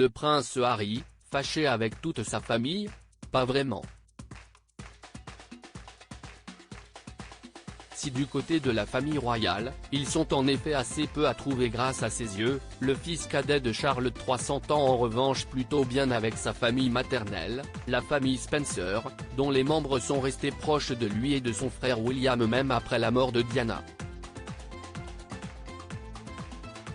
Le prince Harry, fâché avec toute sa famille? Pas vraiment. Si du côté de la famille royale, ils sont en effet assez peu à trouver grâce à ses yeux, le fils cadet de Charles III s'entend en revanche plutôt bien avec sa famille maternelle, la famille Spencer, dont les membres sont restés proches de lui et de son frère William même après la mort de Diana.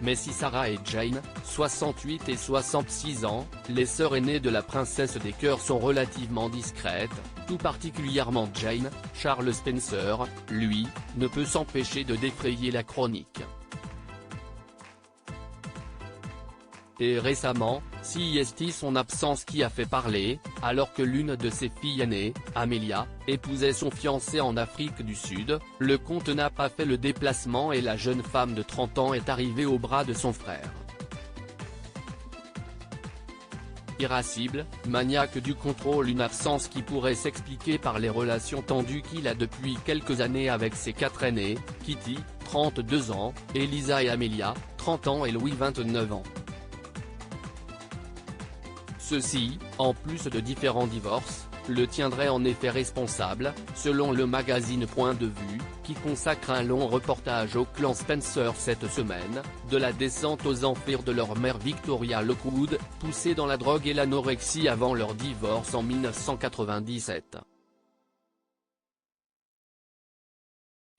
Mais si Sarah et Jane, 68 et 66 ans, les sœurs aînées de la princesse des cœurs sont relativement discrètes, tout particulièrement Jane, Charles Spencer, lui, ne peut s'empêcher de défrayer la chronique. Et récemment, c'est son absence qui a fait parler, alors que l'une de ses filles aînées, Amelia, épousait son fiancé en Afrique du Sud, le comte n'a pas fait le déplacement et la jeune femme de 30 ans est arrivée au bras de son frère. Irascible, maniaque du contrôle, une absence qui pourrait s'expliquer par les relations tendues qu'il a depuis quelques années avec ses 4 aînés, Kitty, 32 ans, Elisa et Amelia, 30 ans et Louis 29 ans. Ceci, en plus de différents divorces, le tiendrait en effet responsable, selon le magazine Point de Vue, qui consacre un long reportage au clan Spencer cette semaine, de la descente aux enfers de leur mère Victoria Lockwood, poussée dans la drogue et l'anorexie avant leur divorce en 1997.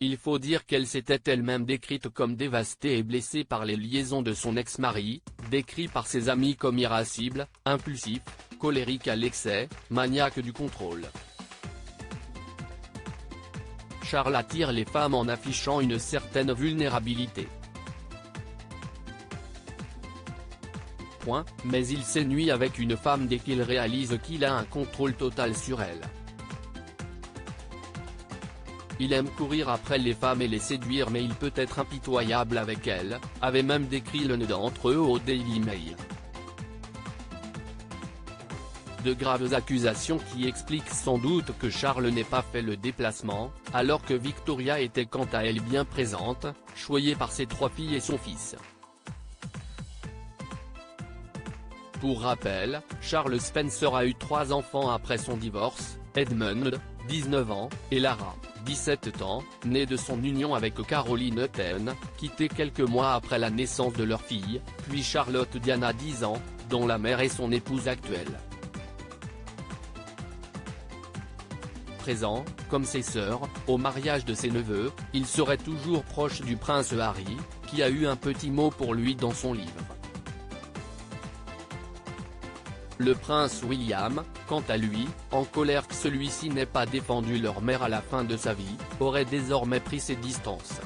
Il faut dire qu'elle s'était elle-même décrite comme dévastée et blessée par les liaisons de son ex-mari, décrit par ses amis comme irascible, impulsif, colérique à l'excès, maniaque du contrôle. Charles attire les femmes en affichant une certaine vulnérabilité. Mais il s'ennuie avec une femme dès qu'il réalise qu'il a un contrôle total sur elle. Il aime courir après les femmes et les séduire, mais il peut être impitoyable avec elles, avait même décrit l'un d'entre eux au Daily Mail. De graves accusations qui expliquent sans doute que Charles n'ait pas fait le déplacement, alors que Victoria était quant à elle bien présente, choyée par ses 3 filles et son fils. Pour rappel, Charles Spencer a eu 3 enfants après son divorce, Edmund, 19 ans, et Lara, 17 ans, née de son union avec Caroline Hutton, quittée quelques mois après la naissance de leur fille, puis Charlotte Diana 10 ans, dont la mère est son épouse actuelle. Présent, comme ses sœurs, au mariage de ses neveux, il serait toujours proche du prince Harry, qui a eu un petit mot pour lui dans son livre. Le prince William, quant à lui, en colère que celui-ci n'ait pas défendu leur mère à la fin de sa vie, aurait désormais pris ses distances.